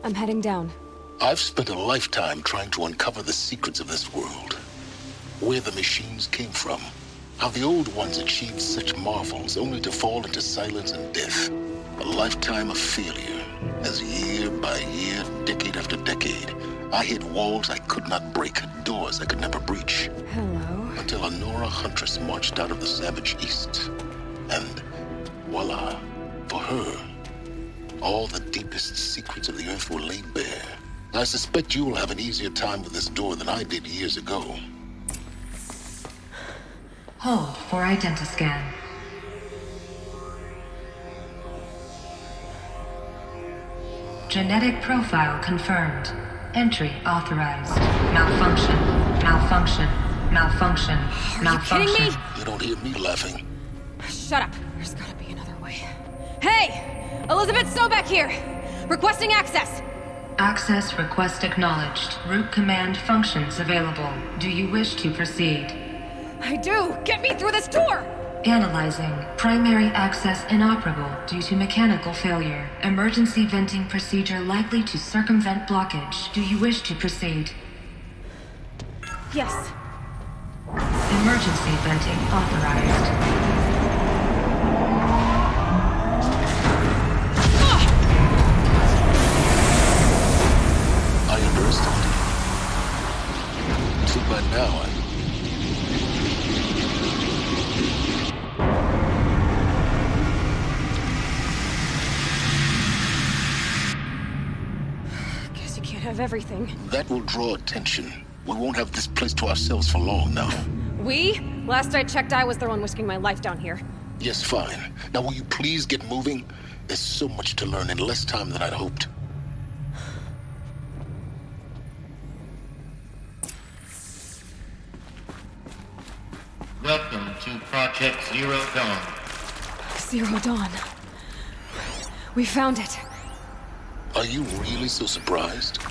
I'm heading down. I've spent a lifetime trying to uncover the secrets of this world. Where the machines came from. How the old ones achieved such marvels only to fall into silence and death. A lifetime of failure, as year by year, decade after decade, I hit walls I could not break, doors I could never breach. Hello. Until a Nora huntress marched out of the savage east. And voila, for her, all the deepest secrets of the earth were laid bare. I suspect you will have an easier time with this door than I did years ago. Hold for identiscan. Genetic profile confirmed. Entry authorized. Malfunction. Malfunction. Malfunction. Malfunction. Are you kidding me? You don't hear me laughing. Shut up. There's gotta be another way. Hey! Elizabeth Sobek here! Requesting access! Access request acknowledged. Root command functions available. Do you wish to proceed? I do! Get me through this door! Analyzing. Primary access inoperable due to mechanical failure. Emergency venting procedure likely to circumvent blockage. Do you wish to proceed? Yes. Emergency venting authorized. I underestimated. So by now, Guess you can't have everything. that will draw attention. We won't have this place to ourselves for long now. We? Last I checked, I was the one risking my life down here. Yes, fine. Now will you please get moving? There's so much to learn in less time than I'd hoped. Welcome to Project Zero Dawn. Zero Dawn. We found it. Are you really so surprised?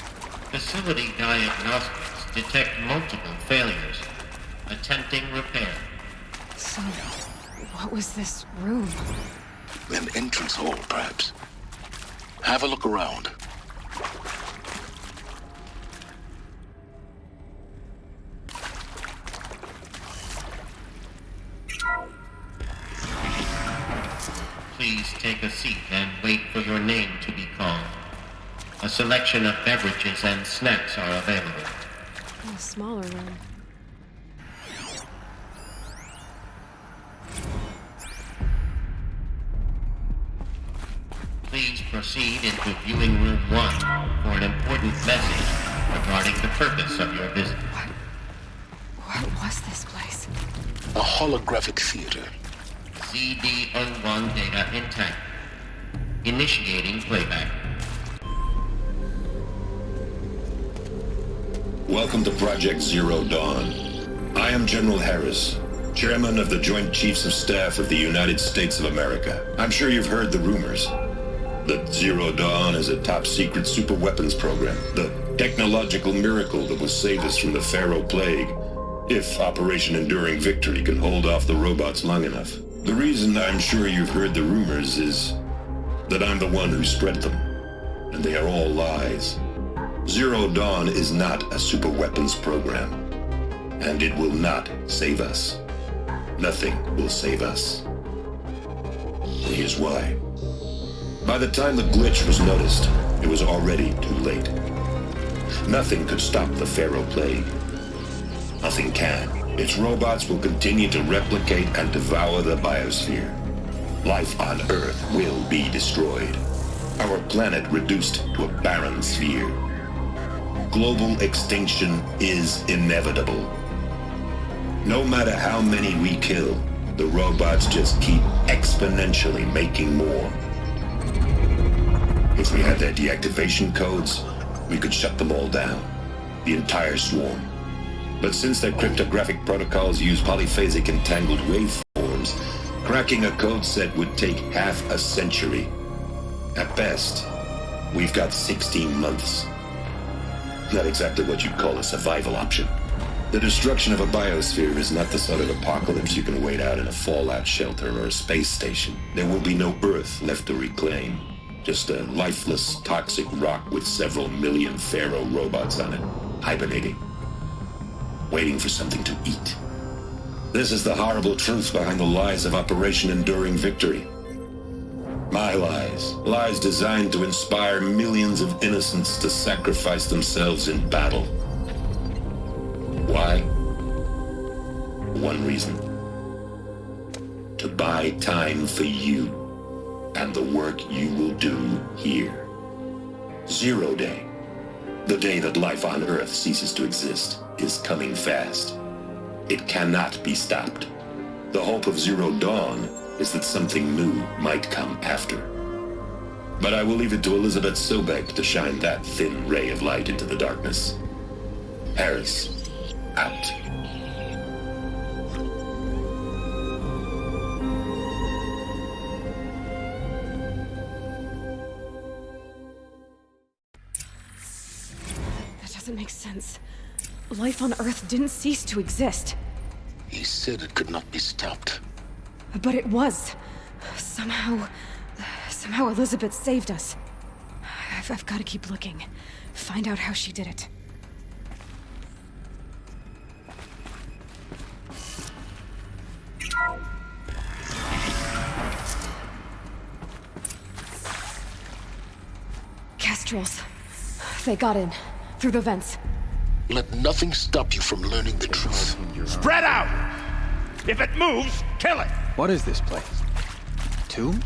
Facility diagnostics detect multiple failures. Attempting repair. So, what was this room? An entrance hall, perhaps. Have a look around. Please take a seat and wait for your name to be called. A selection of beverages and snacks are available. A smaller room. Please proceed into viewing room 1 for an important message regarding the purpose of your visit. What was this place? A holographic theater. ZD-01 data intact. Initiating playback. Welcome to Project Zero Dawn. I am General Harris, Chairman of the Joint Chiefs of Staff of the United States of America. I'm sure you've heard the rumors that Zero Dawn is a top-secret superweapons program, the technological miracle that will save us from the Pharaoh Plague, if Operation Enduring Victory can hold off the robots long enough. The reason I'm sure you've heard the rumors is that I'm the one who spread them, and they are all lies. Zero Dawn is not a superweapons program, and it will not save us. Nothing will save us. And here's why. By the time the glitch was noticed, it was already too late. Nothing could stop the Pharaoh Plague. Nothing can. Its robots will continue to replicate and devour the biosphere. Life on Earth will be destroyed. Our planet reduced to a barren sphere. Global extinction is inevitable. No matter how many we kill, the robots just keep exponentially making more. If we had their deactivation codes, we could shut them all down. The entire swarm. But since their cryptographic protocols use polyphasic entangled waveforms, cracking a code set would take half a century. At best, we've got 16 months. Not exactly what you'd call a survival option. The destruction of a biosphere is not the sort of apocalypse you can wait out in a fallout shelter or a space station. There will be no Earth left to reclaim. Just a lifeless, toxic rock with several million Pharaoh robots on it, hibernating, waiting for something to eat. This is the horrible truth behind the lies of Operation Enduring Victory. My lies. Lies designed to inspire millions of innocents to sacrifice themselves in battle. Why? One reason. To buy time for you and the work you will do here. Zero Day, the day that life on Earth ceases to exist, is coming fast. It cannot be stopped. The hope of Zero Dawn is that something new might come after. But I will leave it to Elizabeth Sobek to shine that thin ray of light into the darkness. Harris, out. Doesn't make sense. Life on Earth didn't cease to exist. He said it could not be stopped. But it was. Somehow Elizabeth saved us. I've got to keep looking. Find out how she did it. Kestrels. They got in. Through the vents. Let nothing stop you from learning the truth. Spread out! If it moves, kill it! What is this place? A tomb?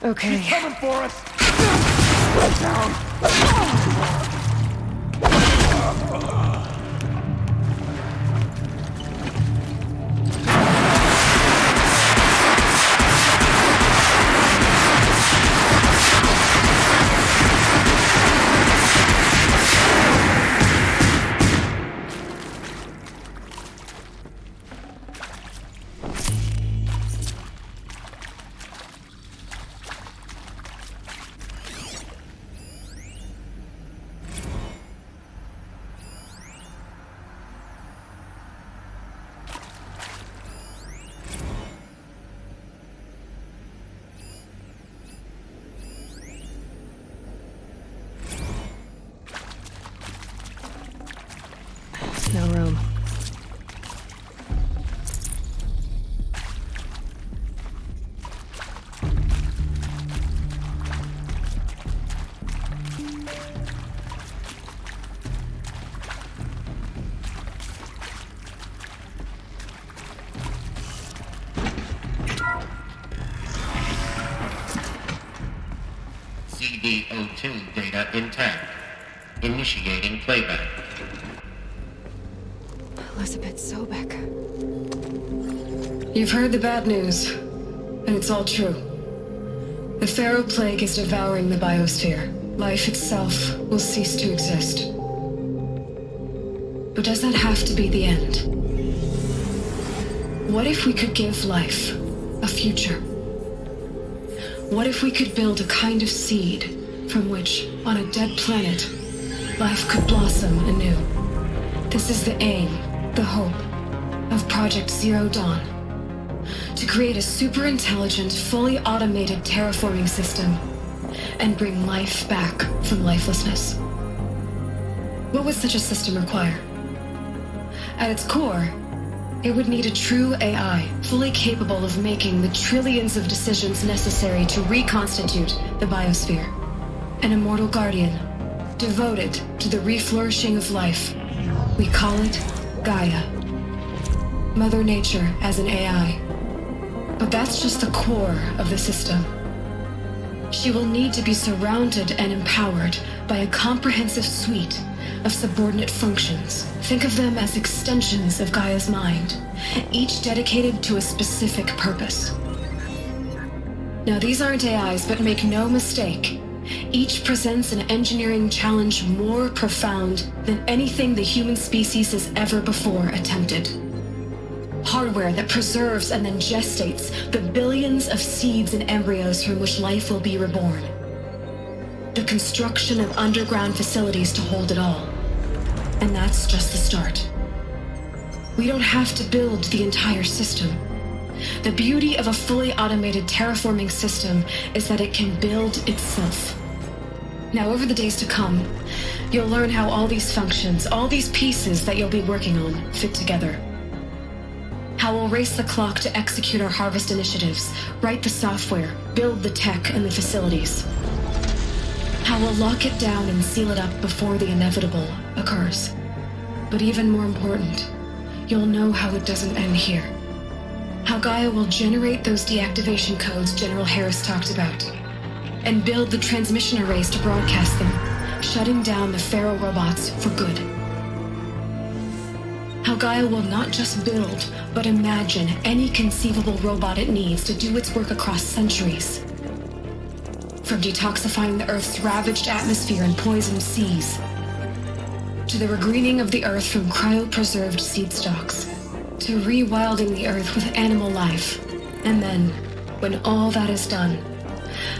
Okay. Coming for us! Down! No room. CD02 data intact. Initiating playback. Elizabeth Sobek. You've heard the bad news, and it's all true. The Pharaoh Plague is devouring the biosphere. Life itself will cease to exist. But does that have to be the end? What if we could give life a future? What if we could build a kind of seed from which, on a dead planet, life could blossom anew? This is the aim, the hope, of Project Zero Dawn. To create a super-intelligent, fully automated terraforming system and bring life back from lifelessness. What would such a system require? At its core, it would need a true AI, fully capable of making the trillions of decisions necessary to reconstitute the biosphere. An immortal guardian, devoted to the reflourishing of life. We call it Gaia. Mother Nature as an AI. But that's just the core of the system. She will need to be surrounded and empowered by a comprehensive suite of subordinate functions. Think of them as extensions of Gaia's mind, each dedicated to a specific purpose. Now, these aren't AIs, but make no mistake, each presents an engineering challenge more profound than anything the human species has ever before attempted. Hardware that preserves and then gestates the billions of seeds and embryos from which life will be reborn. The construction of underground facilities to hold it all. And that's just the start. We don't have to build the entire system. The beauty of a fully automated terraforming system is that it can build itself. Now, over the days to come, you'll learn how all these functions, all these pieces that you'll be working on, fit together. How we'll race the clock to execute our harvest initiatives, write the software, build the tech and the facilities. How we'll lock it down and seal it up before the inevitable occurs. But even more important, you'll know how it doesn't end here. How Gaia will generate those deactivation codes General Harris talked about, and build the transmission arrays to broadcast them, shutting down the Pharaoh robots for good. How Gaia will not just build, but imagine any conceivable robot it needs to do its work across centuries. From detoxifying the Earth's ravaged atmosphere and poisoned seas, to the regreening of the Earth from cryopreserved seed stalks, to rewilding the Earth with animal life. And then, when all that is done,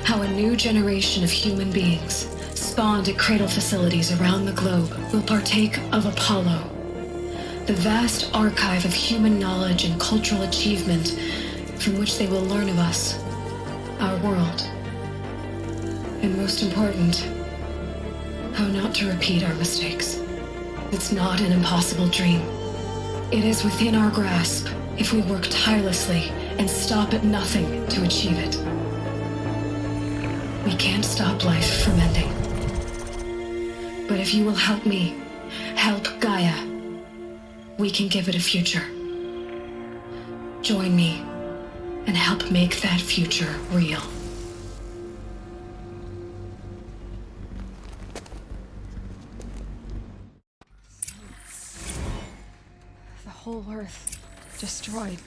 how a new generation of human beings, spawned at cradle facilities around the globe, will partake of Apollo, the vast archive of human knowledge and cultural achievement from which they will learn of us, our world. And most important, how not to repeat our mistakes. It's not an impossible dream. It is within our grasp if we work tirelessly and stop at nothing to achieve it. We can't stop life from ending. But if you will help me, help Gaia, we can give it a future. Join me and help make that future real. The whole Earth destroyed,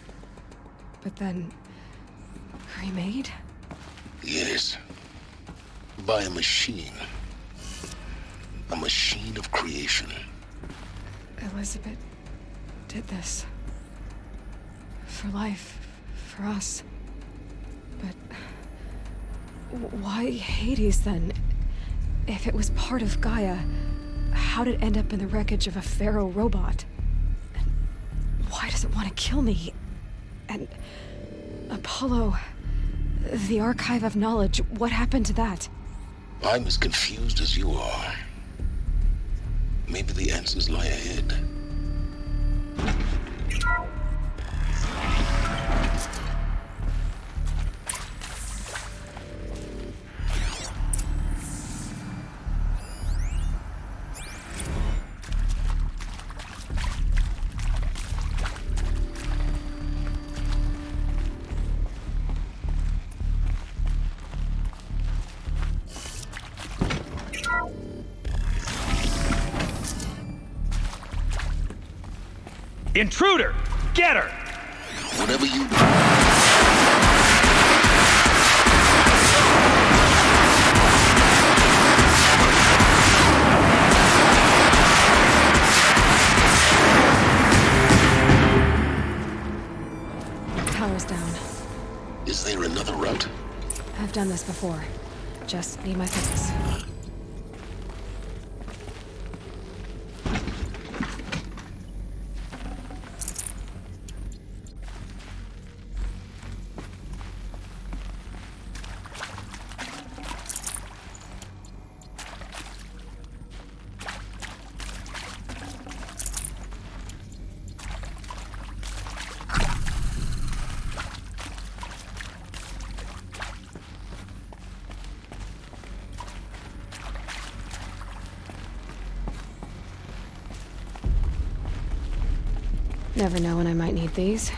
but then remade? Yes. By a machine. A machine of creation. Elizabeth did this. For life, for us. But why Hades then? If it was part of Gaia, how'd it end up in the wreckage of a Pharaoh robot? And why does it want to kill me? And Apollo, the Archive of Knowledge, what happened to that? I'm as confused as you are. Maybe the answers lie ahead. Intruder! Get her! Whatever you do. Power's down. Is there another route? I've done this before. Just need my focus. Never know when I might need these.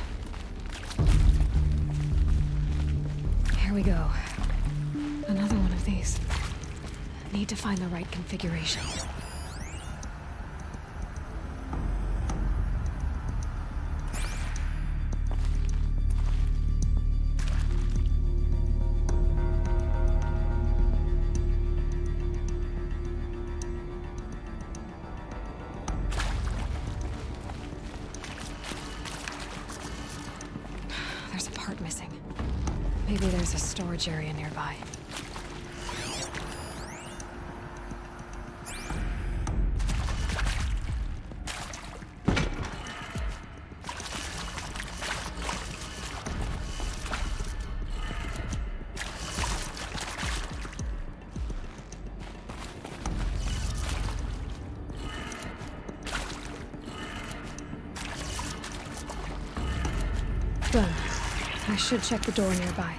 Here we go. Another one of these. Need to find the right configuration. part missing. Maybe there's a storage area nearby. Done. I should check the door nearby.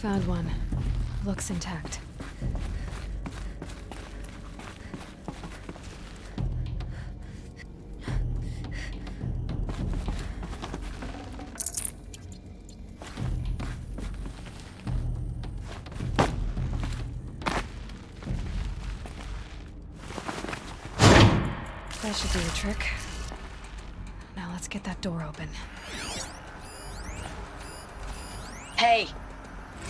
Found one. Looks intact. That should do the trick. Now let's get that door open. Hey,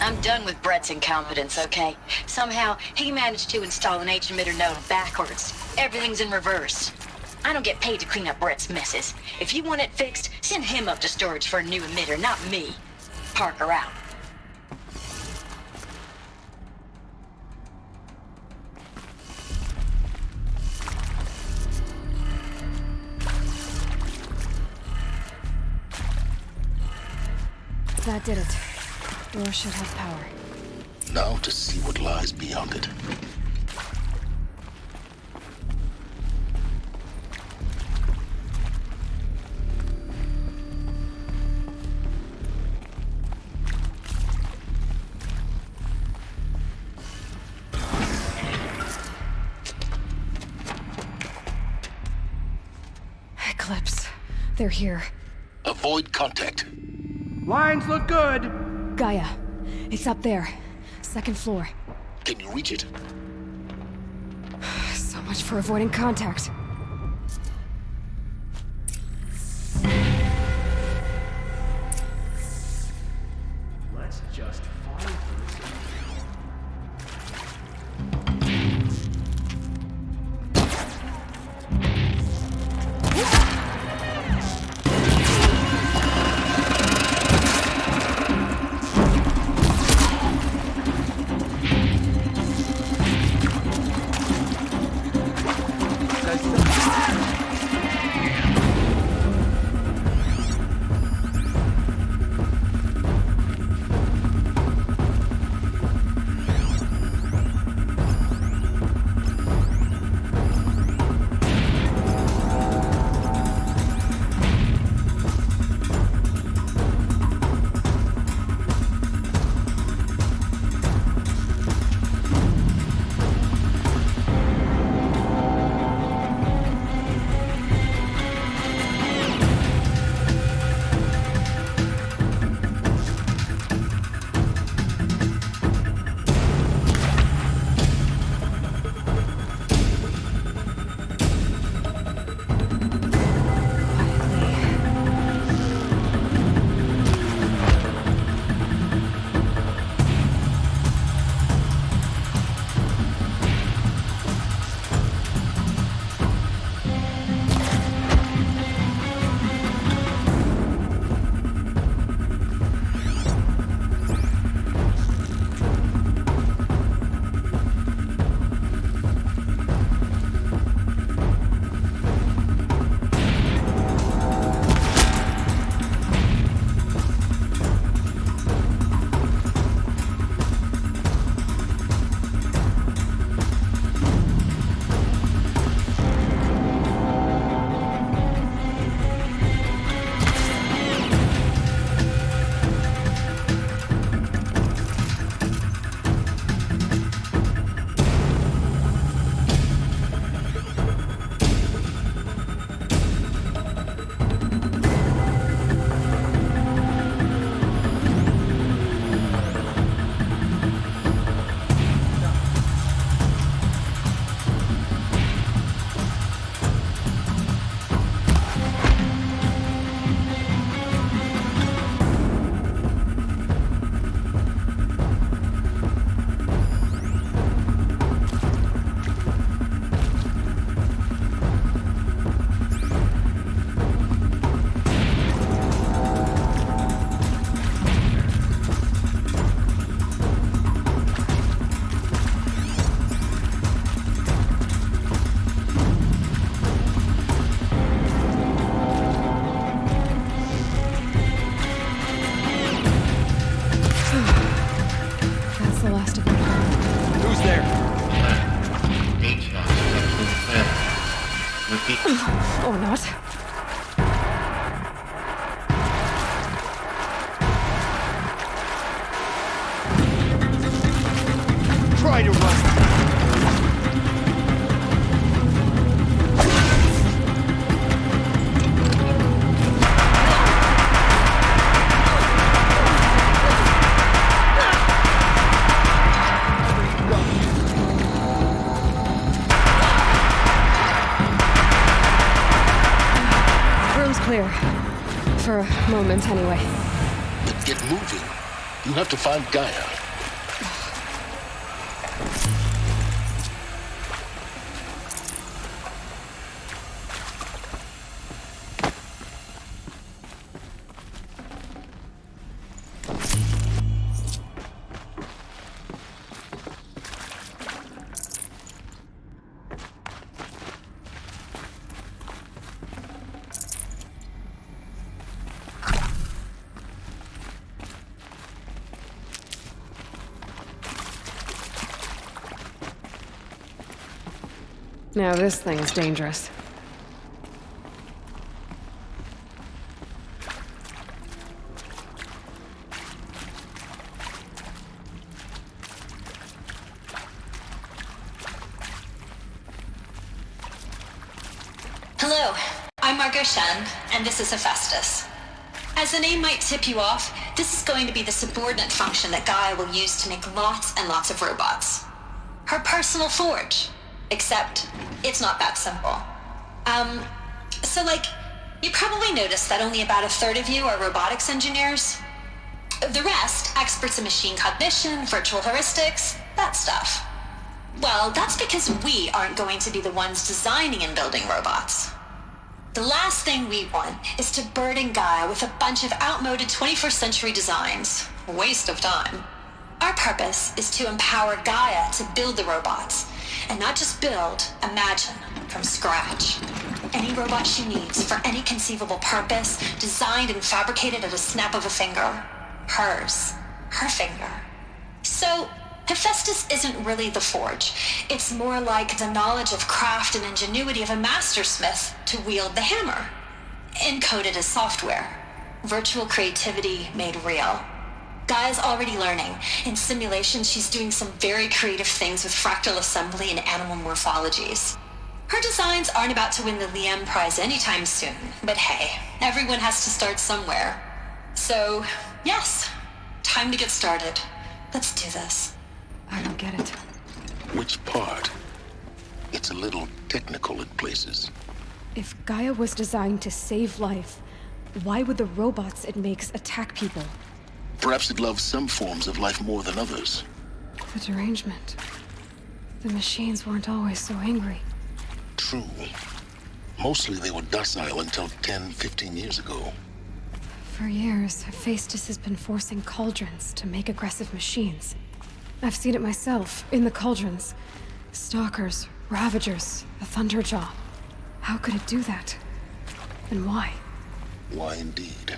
I'm done with Brett's incompetence, okay? Somehow, he managed to install an H-emitter node backwards. Everything's in reverse. I don't get paid to clean up Brett's messes. If you want it fixed, send him up to storage for a new emitter, not me. Parker out. That did it. Door should have power. Now to see what lies beyond it. Eclipse. They're here. Avoid contact. Lines look good. Gaia. It's up there. Second floor. Can you reach it? So much for avoiding contact. Let's just follow through. there. H-Lock successfully failed. Repeat. Or not. Try to run. Room's clear. For a moment, anyway. Then get moving. You have to find Gaia. Now this thing's dangerous. Hello, I'm Margot Shen, and this is Hephaestus. As the name might tip you off, this is going to be the subordinate function that Gaia will use to make lots and lots of robots. Her personal forge. Except, it's not that simple. You probably noticed that only about a third of you are robotics engineers. The rest, experts in machine cognition, virtual heuristics, that stuff. Well, that's because we aren't going to be the ones designing and building robots. The last thing we want is to burden Gaia with a bunch of outmoded 21st century designs. Waste of time. Our purpose is to empower Gaia to build the robots. And not just build, imagine, from scratch. Any robot she needs for any conceivable purpose, designed and fabricated at a snap of a finger. Hers. Her finger. So, Hephaestus isn't really the forge. It's more like the knowledge of craft and ingenuity of a mastersmith to wield the hammer. Encoded as software. Virtual creativity made real. Gaia's already learning. In simulations, she's doing some very creative things with fractal assembly and animal morphologies. Her designs aren't about to win the Liam Prize anytime soon, but hey, everyone has to start somewhere. So, yes, time to get started. Let's do this. I don't get it. Which part? It's a little technical in places. If Gaia was designed to save life, why would the robots it makes attack people? Perhaps it loves some forms of life more than others. The derangement. The machines weren't always so angry. True. Mostly they were docile until 10, 15 years ago. For years, Hephaestus has been forcing cauldrons to make aggressive machines. I've seen it myself, in the cauldrons. Stalkers, Ravagers, the Thunderjaw. How could it do that? And why? Why indeed?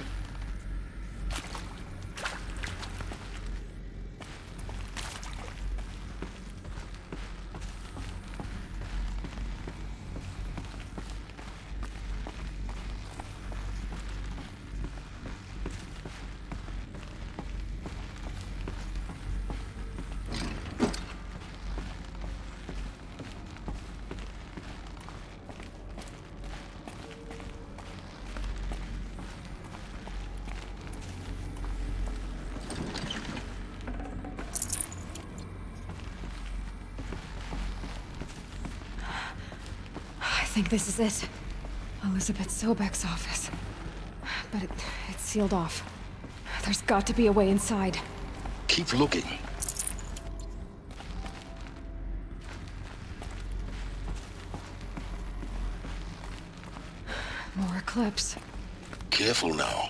I think this is it. Elizabeth Sobek's office. But it's sealed off. There's got to be a way inside. Keep looking. More Eclipse. Careful now.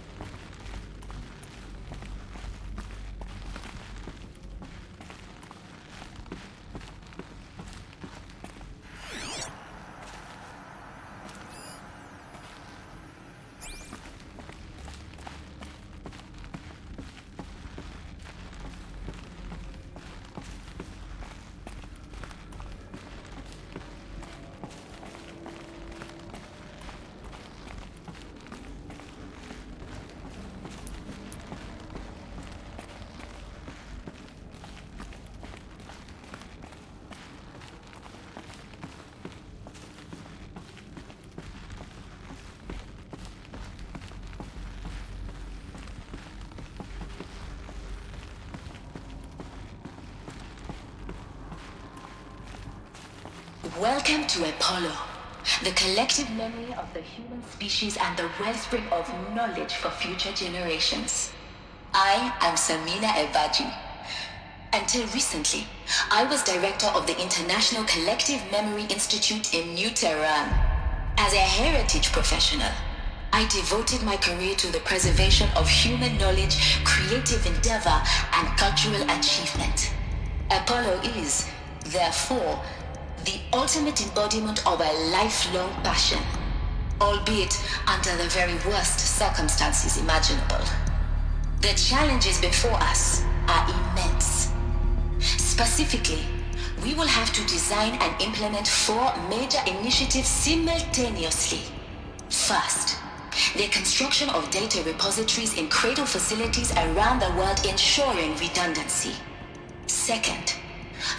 Welcome to Apollo, the collective memory of the human species and the wellspring of knowledge for future generations. I am Samina Ebaji. Until recently, I was director of the International Collective Memory Institute in New Tehran. As a heritage professional, I devoted my career to the preservation of human knowledge, creative endeavor, and cultural achievement. Apollo is, therefore, the ultimate embodiment of a lifelong passion, albeit under the very worst circumstances imaginable. The challenges before us are immense. Specifically, we will have to design and implement 4 major initiatives simultaneously. First, the construction of data repositories in cradle facilities around the world ensuring redundancy. Second,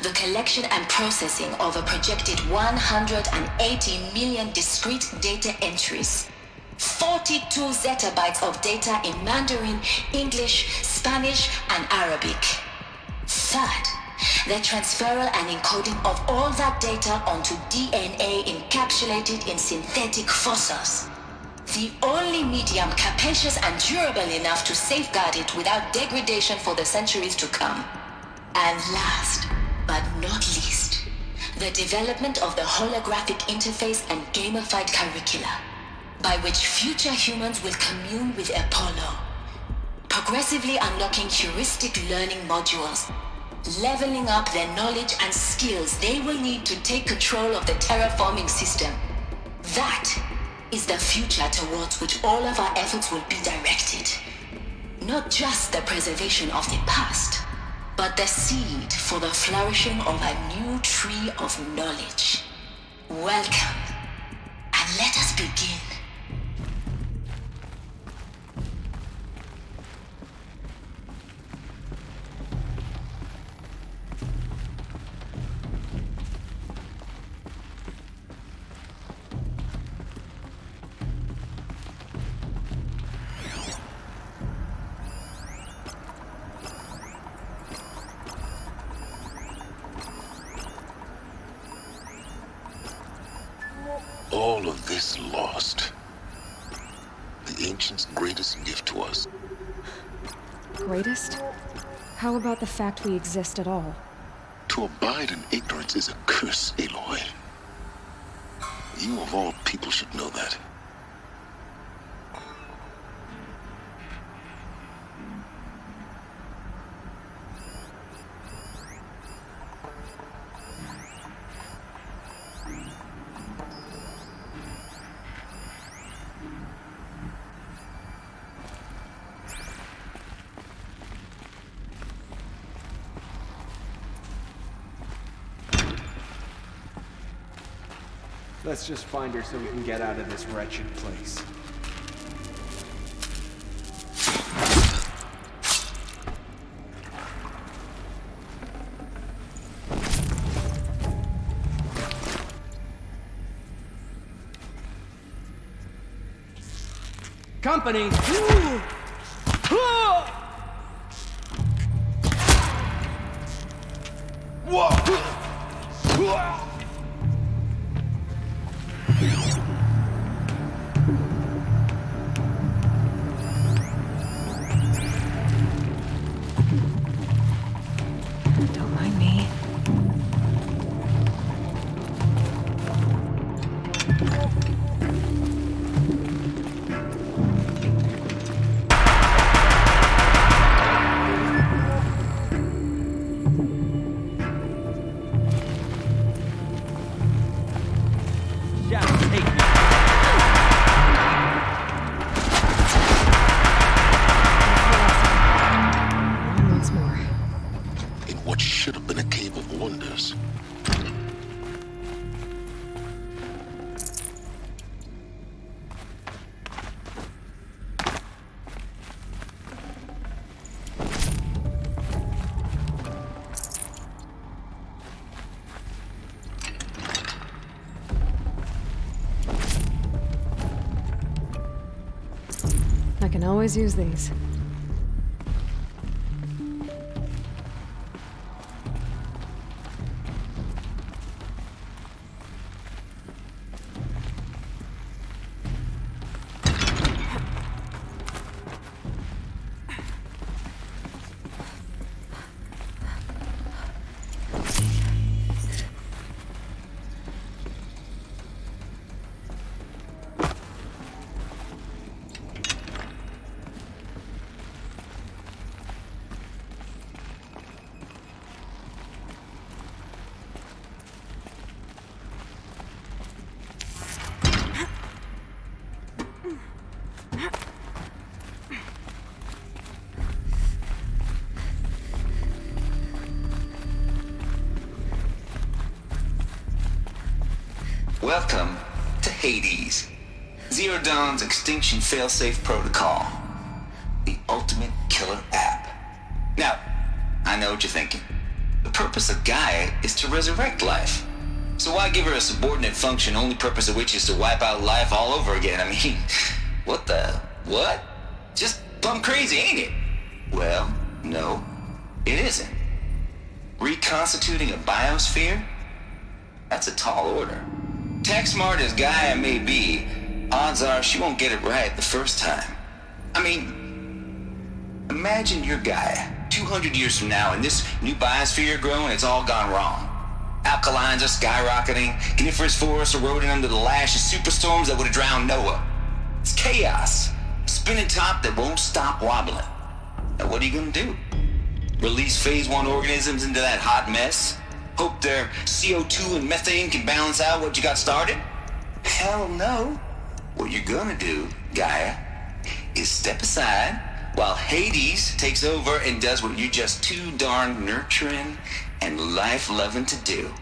the collection and processing of a projected 180 million discrete data entries, 42 zettabytes of data in Mandarin, English, Spanish, and Arabic. Third, the transferal and encoding of all that data onto DNA encapsulated in synthetic fossils. The only medium capacious and durable enough to safeguard it without degradation for the centuries to come. And last, but not least, the development of the holographic interface and gamified curricula, by which future humans will commune with Apollo, progressively unlocking heuristic learning modules, leveling up their knowledge and skills they will need to take control of the terraforming system. That is the future towards which all of our efforts will be directed. Not just the preservation of the past, but the seed for the flourishing of a new tree of knowledge. Welcome, and let us begin. All of this lost. The ancients' greatest gift to us. Greatest? How about the fact we exist at all? To abide in ignorance is a curse, Aloy. You of all people should know that. Let's just find her so we can get out of this wretched place. Company! Don't mind me. Once more. In what should have been a cave of wonders. I can always use these. Welcome to Hades, Zero Dawn's extinction failsafe protocol. The ultimate killer app. Now, I know what you're thinking. The purpose of Gaia is to resurrect life. So why give her a subordinate function, only purpose of which is to wipe out life all over again? I mean, what? Just plumb crazy, ain't it? Well, no, it isn't. Reconstituting a biosphere? That's a tall order. Tech smart as Gaia may be, odds are she won't get it right the first time. I mean, imagine you're Gaia 200 years from now and this new biosphere you're growing, it's all gone wrong. Alkalines are skyrocketing, coniferous forests eroding under the lash of superstorms that would have drowned Noah. It's chaos, spinning top that won't stop wobbling. Now what are you gonna do? Release phase 1 organisms into that hot mess? Hope their CO2 and methane can balance out what you got started? Hell no. What you're gonna do, Gaia, is step aside while Hades takes over and does what you're just too darn nurturing and life-loving to do,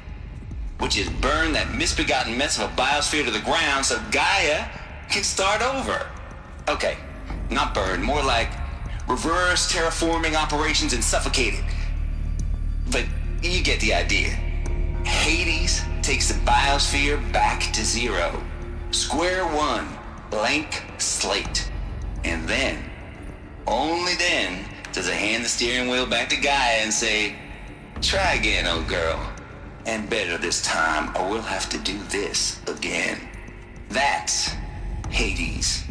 which is burn that misbegotten mess of a biosphere to the ground so Gaia can start over. Okay, not burn, more like reverse terraforming operations and suffocate it. But you get the idea. Hades takes the biosphere back to zero. Square one, blank slate. And then, only then, does it hand the steering wheel back to Gaia and say, try again, old girl. And better this time, or we'll have to do this again. That's Hades.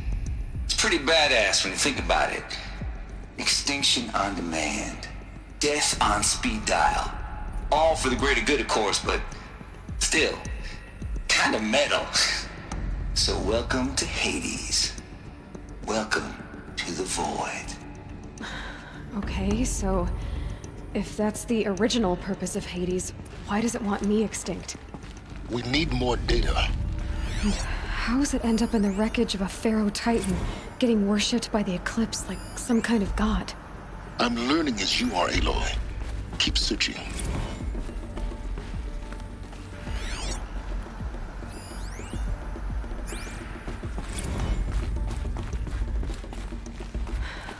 It's pretty badass when you think about it. Extinction on demand. Death on speed dial. All for the greater good, of course, but still, kind of metal. So welcome to Hades. Welcome to the void. Okay, so if that's the original purpose of Hades, why does it want me extinct? We need more data. And how does it end up in the wreckage of a Pharaoh Titan, getting worshipped by the Eclipse like some kind of god? I'm learning as you are, Aloy. Keep searching.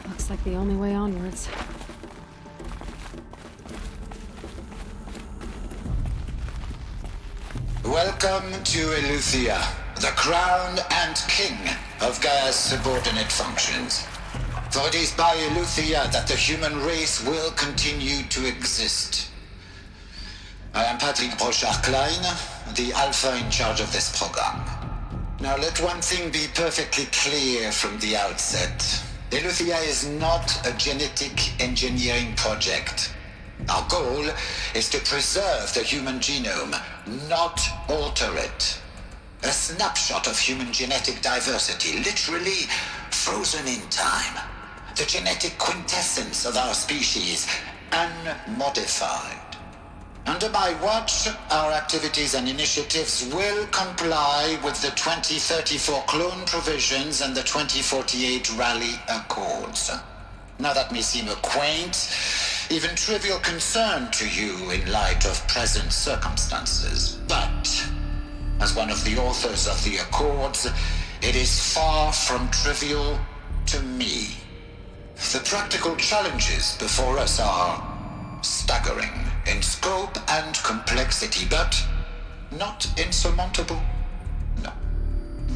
Looks like the only way onwards. Welcome to Eleuthia, the crown and king of Gaia's subordinate functions. For it is by Eleuthia that the human race will continue to exist. I am Patrick Brochard-Klein, the Alpha in charge of this program. Now let one thing be perfectly clear from the outset. Eleuthia is not a genetic engineering project. Our goal is to preserve the human genome, not alter it. A snapshot of human genetic diversity, literally frozen in time. The genetic quintessence of our species, unmodified. Under my watch, our activities and initiatives will comply with the 2034 clone provisions and the 2048 Raleigh Accords. Now that may seem a quaint, even trivial concern to you in light of present circumstances, but as one of the authors of the Accords, it is far from trivial to me. The practical challenges before us are staggering in scope and complexity, but not insurmountable. No.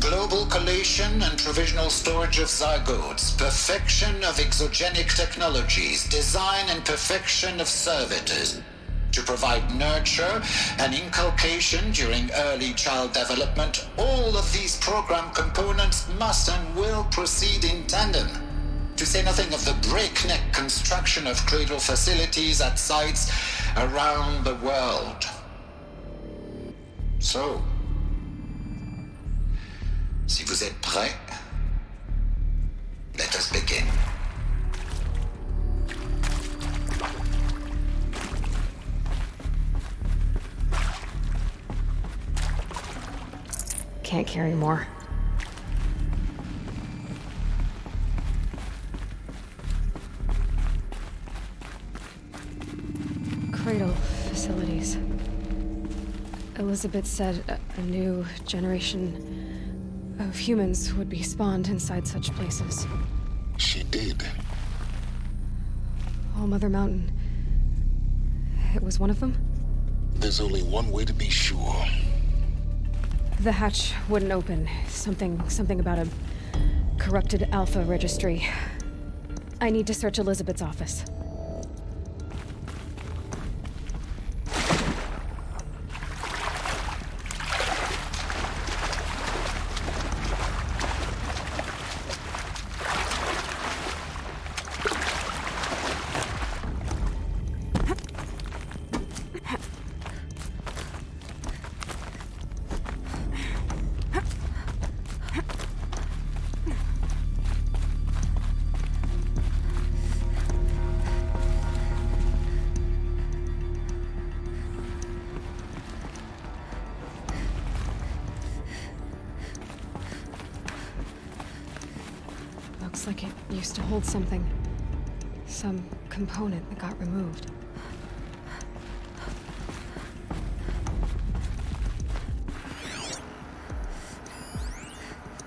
Global collation and provisional storage of zygotes, perfection of exogenic technologies, design and perfection of servitors to provide nurture and inculcation during early child development. All of these program components must and will proceed in tandem. To say nothing of the breakneck construction of cradle facilities at sites around the world. So, si vous êtes prêts, let us begin. Can't carry more. Cradle facilities. Elizabeth said a new generation of humans would be spawned inside such places. She did. All Mother Mountain. It was one of them? There's only one way to be sure. The hatch wouldn't open. Something about a corrupted Alpha registry. I need to search Elizabeth's office. Looks like it used to hold something. Some component that got removed.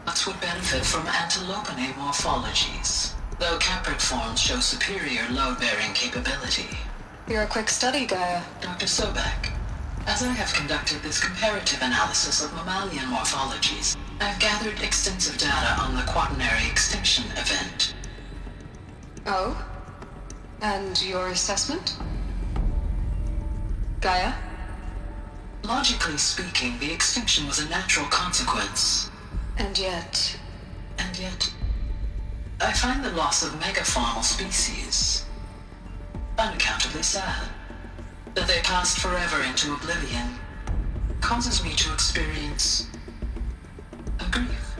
Nuts would benefit from antilopinae morphologies, though caprid forms show superior load-bearing capability. You're a quick study, Gaia. Dr. Sobek, as I have conducted this comparative analysis of mammalian morphologies, I've gathered extensive data on the quaternary extinction event. Oh? And your assessment? Gaia? Logically speaking, the extinction was a natural consequence. And yet, I find the loss of megafaunal species unaccountably sad. That they passed forever into oblivion causes me to experience a grief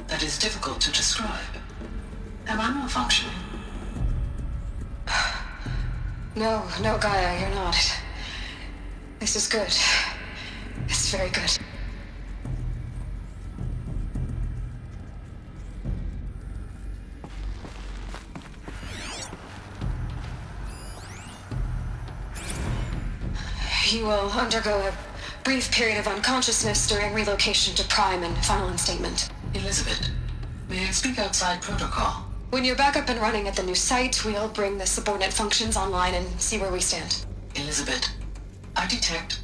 that is difficult to describe. Am I malfunctioning? No, Gaia, you're not. This is good. It's very good. You will undergo a brief period of unconsciousness during relocation to Prime and final instatement. Elizabeth, may I speak outside protocol? When you're back up and running at the new site, we'll bring the subordinate functions online and see where we stand. Elizabeth, I detect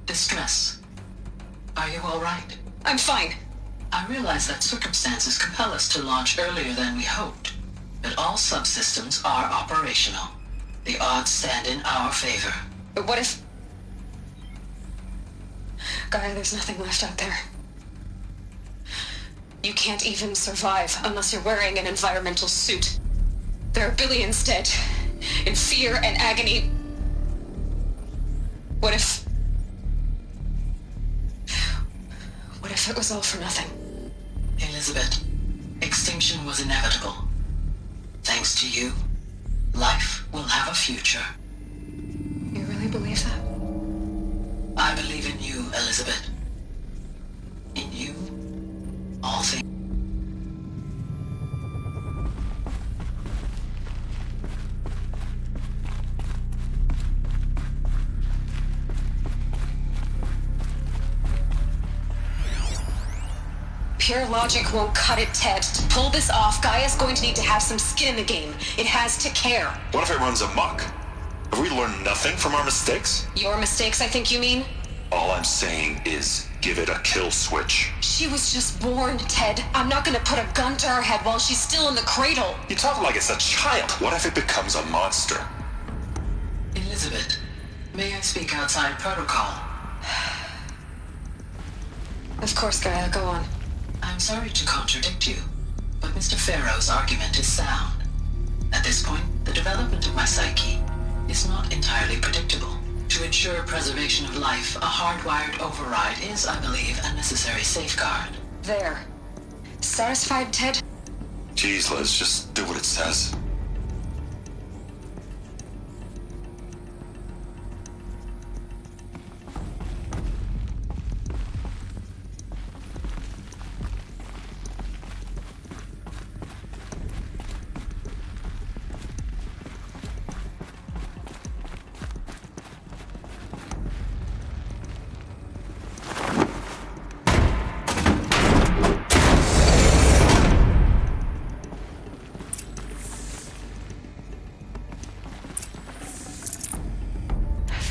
distress. Are you all right? I'm fine. I realize that circumstances compel us to launch earlier than we hoped, but all subsystems are operational. The odds stand in our favor. But what if... Gaia, there's nothing left out there. You can't even survive unless you're wearing an environmental suit. There are billions dead, in fear and agony. What if it was all for nothing? Elizabeth, extinction was inevitable. Thanks to you, life will have a future. You really believe that? I believe in you, Elizabeth. In you, all things. Pure logic won't cut it, Ted. To pull this off, Gaia's going to need to have some skin in the game. It has to care. What if it runs amok? Have we learned nothing from our mistakes? Your mistakes, I think you mean? All I'm saying is, give it a kill switch. She was just born, Ted. I'm not gonna put a gun to her head while she's still in the cradle. You talk like it's a child. What if it becomes a monster? Elizabeth, may I speak outside protocol? Of course, Gaia, go on. I'm sorry to contradict you, but Mr. Farrow's argument is sound. At this point, the development of my psyche is not entirely predictable. To ensure preservation of life, a hardwired override is, I believe, a necessary safeguard. There. Satisfied, Ted? Jeez, Liz, just do what it says.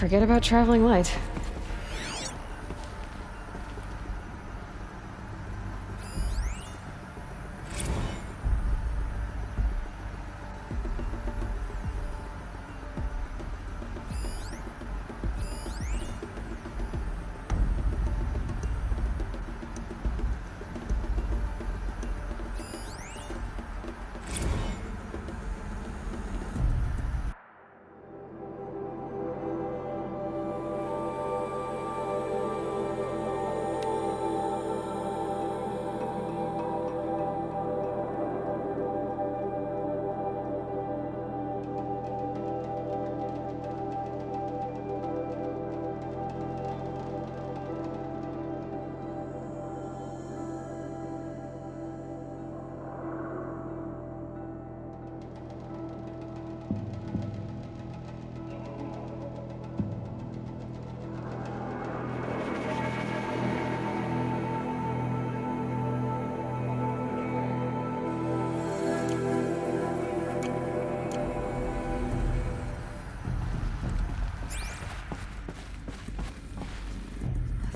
Forget about traveling light.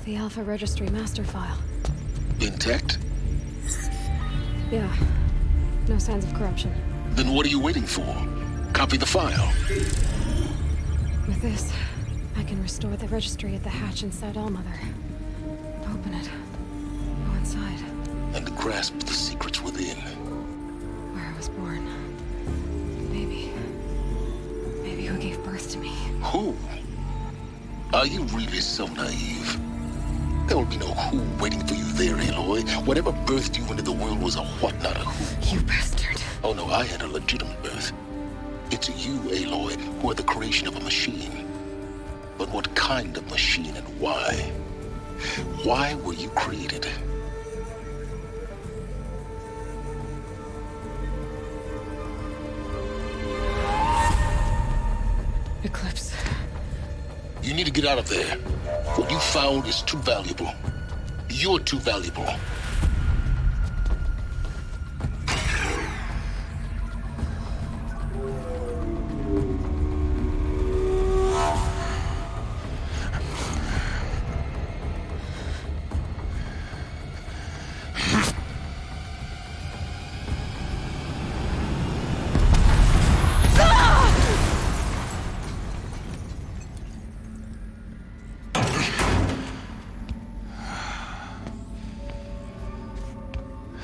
The Alpha Registry master file. Intact? Yeah. No signs of corruption. Then what are you waiting for? Copy the file. With this, I can restore the registry at the hatch inside Allmother. Open it. Go inside. And grasp the secrets within. Where I was born. Maybe who gave birth to me. Who? Are you really so naive? There will be no who waiting for you there, Aloy. Whatever birthed you into the world was a what, not a who. You bastard. Oh no, I had a legitimate birth. It's you, Aloy, who are the creation of a machine. But what kind of machine and why? Why were you created? Eclipse. You need to get out of there. What you found is too valuable. You're too valuable.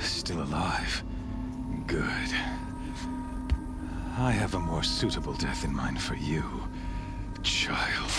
Still alive. Good. I have a more suitable death in mind for you, child.